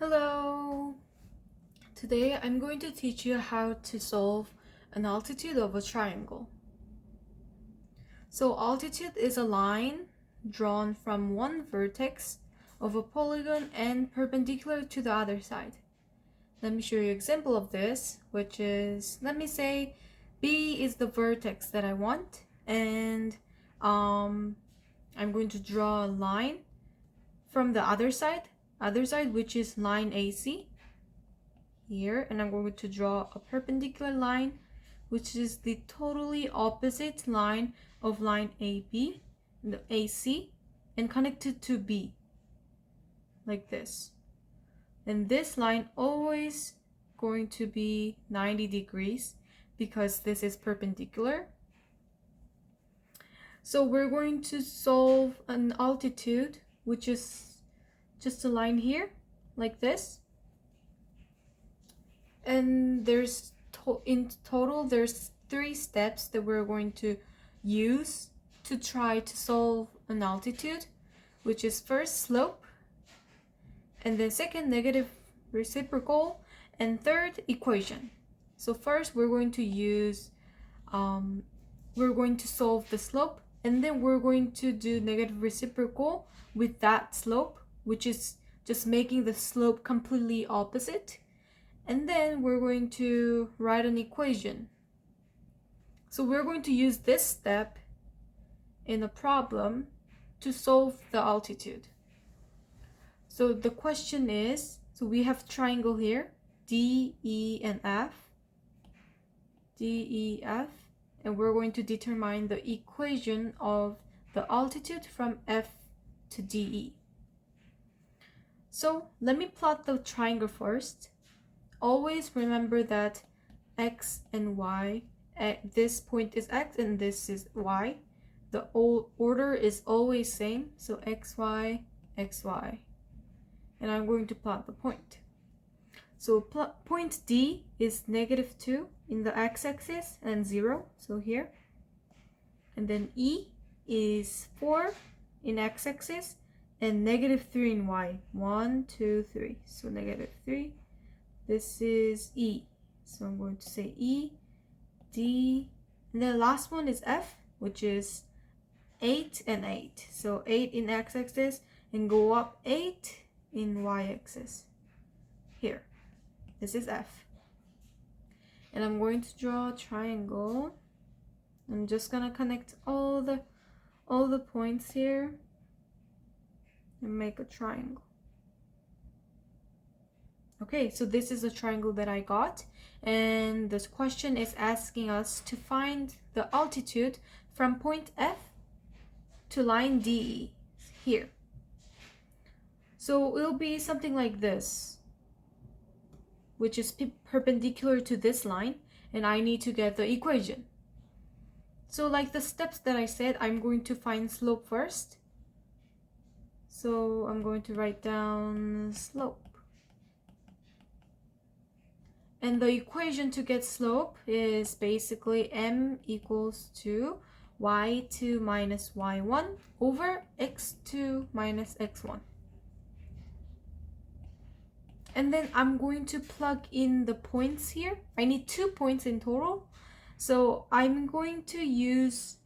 Hello! Today I'm going to teach you how to solve an altitude of a triangle. So altitude is a line drawn from one vertex of a polygon and perpendicular to the other side. Let me show you an example of this, which is, let me say B is the vertex that I want, and I'm going to draw a line from the other side, which is line AC here, and I'm going to draw a perpendicular line which is the totally opposite line of line AB, the AC, and connected to B like this. And this line always going to be 90 degrees because this is perpendicular. So we're going to solve an altitude which is just a line here like this. And in total there's 3 steps that we're going to use to try to solve an altitude, which is first slope, and then second negative reciprocal, and third equation. So first we're going to use we're going to solve the slope, and then we're going to do negative reciprocal with that slope, which is just making the slope completely opposite. And then we're going to write an equation. So we're going to use this step in a problem to solve the altitude. So the question is, so we have triangle here, D, E, and F. D, E, F. And we're going to determine the equation of the altitude from F to DE. So let me plot the triangle first. Always remember that x and y, this point is x and this is y. The order is always same, so x, y, x, y. And I'm going to plot the point. So point D is -2 in the x-axis and 0, so here. And then E is 4 in x-axis and -3 in y. 1, 2, 3. So -3. This is E, so I'm going to say E, D, and the last one is F, which is 8 and 8. So 8 in x-axis and go up 8 in y-axis. Here, this is F. And I'm going to draw a triangle. I'm just gonna connect all the points here and make a triangle. Okay, so this is a triangle that I got, and this question is asking us to find the altitude from point F to line DE here. So it'll be something like this, which is perpendicular to this line, and I need to get the equation. So like the steps that I said, I'm going to find slope first. So I'm going to write down slope. And the equation to get slope is basically m equals to y2 minus y1 over x2 minus x1. And then I'm going to plug in the points here. I need 2 points in total. So I'm going to use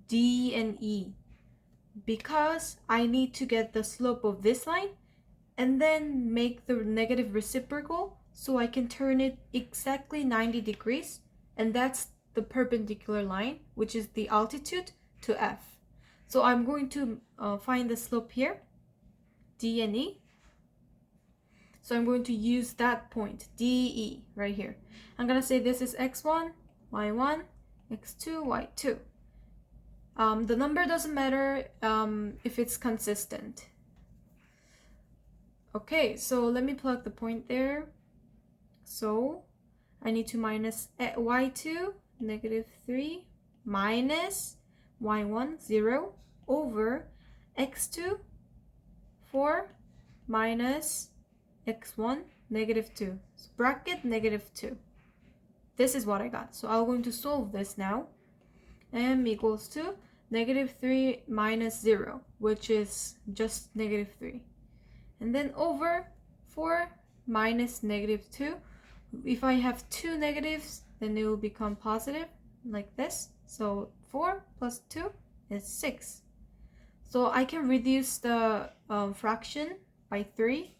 D and E because I need to get the slope of this line and then make the negative reciprocal, so I can turn it exactly 90 degrees, and that's the perpendicular line, which is the altitude to F. So I'm going to find the slope here, D and E. So I'm going to use that point, DE, right here. I'm gonna say this is x1, y1, x2, y2. The number doesn't matter if it's consistent. Okay, so let me plug the point there. So I need to minus y2, -3, minus y1, 0, over x2, 4, minus x1, -2. So bracket -2. This is what I got. So I'm going to solve this now. M equals to -3 minus 0, which is just -3. And then over 4 minus -2. If I have two negatives, then it will become positive like this. So 4 plus 2 is 6. So I can reduce the fraction by 3.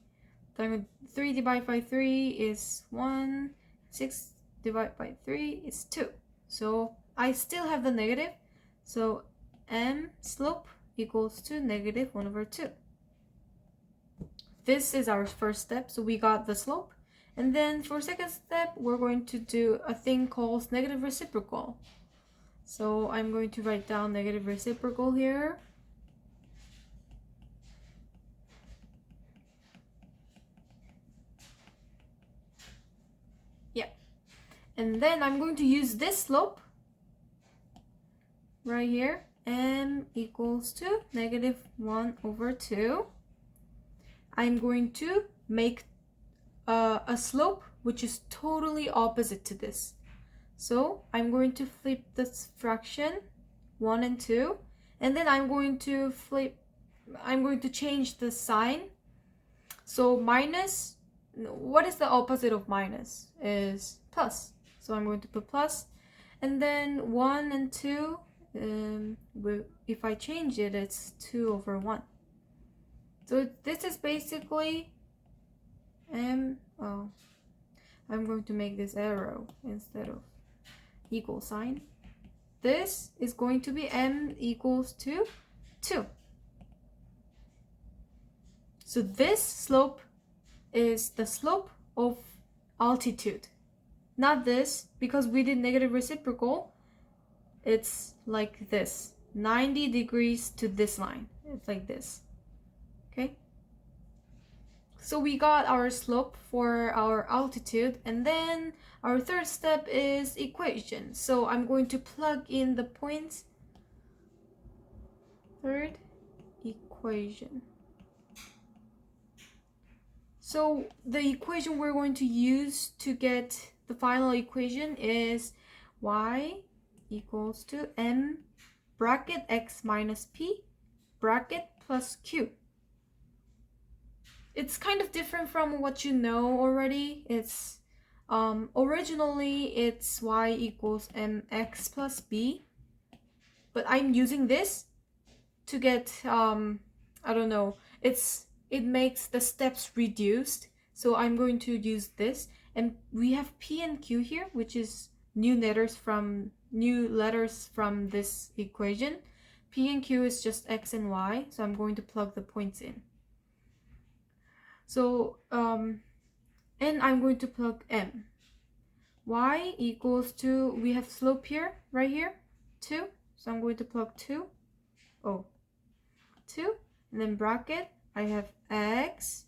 Then 3 divided by 3 is 1. 6 divided by 3 is 2. So I still have the negative. So m slope equals to -1/2. This is our first step. So we got the slope. And then for second step, we're going to do a thing called negative reciprocal. So I'm going to write down negative reciprocal here. Yeah. And then I'm going to use this slope right here. M equals to -1/2. I'm going to make a slope which is totally opposite to this. So I'm going to flip this fraction 1 and 2, and then I'm going to change the sign. So minus, what is the opposite of minus? Is plus. So I'm going to put plus, and then 1 and 2, if I change it, it's 2/1. So this is basically I'm going to make this arrow instead of equal sign. This is going to be m equals to 2. So this slope is the slope of altitude. Not this, because we did negative reciprocal. It's like this, 90 degrees to this line. It's like this. Okay? So we got our slope for our altitude, and then our third step is equation. So I'm going to plug in the points. Third equation. So the equation we're going to use to get the final equation is y equals to m bracket x minus p bracket plus q. It's kind of different from what you know already. It's originally it's y equals mx plus b, but I'm using this to get I don't know, it makes the steps reduced, so I'm going to use this. And we have p and q here, which is new letters from this equation. P and q is just x and y, so I'm going to plug the points in. So and I'm going to plug m. Y equals to, we have slope here, right here, 2. So I'm going to plug 2, and then bracket, I have x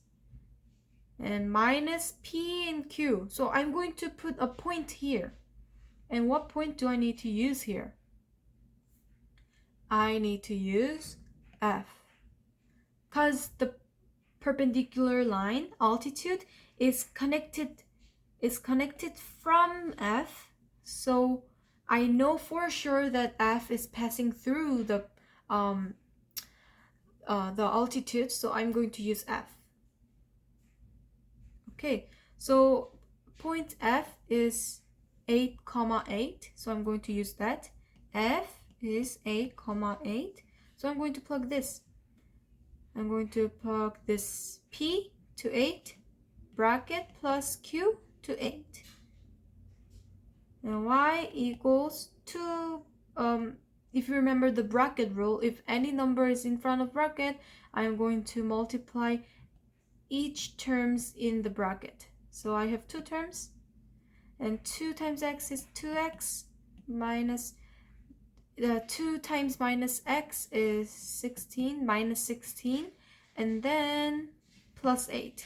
and minus p and q. So I'm going to put a point here. And what point do I need to use here? I need to use f, because the perpendicular line altitude is connected from f, so I know for sure that f is passing through the altitude, so I'm going to use f. Okay, so point f is 8,8, so I'm going to use that. F is 8,8, so I'm going to plug this. I'm going to plug this p to 8, bracket plus q to 8. And y equals to, if you remember the bracket rule, if any number is in front of bracket, I'm going to multiply each terms in the bracket. So I have 2 terms, and 2 times x is 2x, minus 2 times minus x is 16, minus 16, and then plus 8.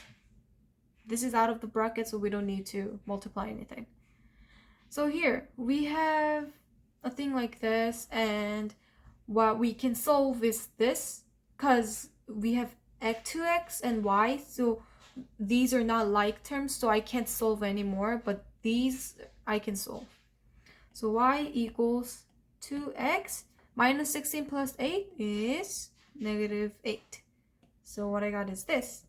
This is out of the bracket, so we don't need to multiply anything. So here we have a thing like this, and what we can solve is this, because we have 2x and y, so these are not like terms, so I can't solve anymore, but these I can solve. So y equals 2x minus 16 plus 8 is -8. So what I got is this.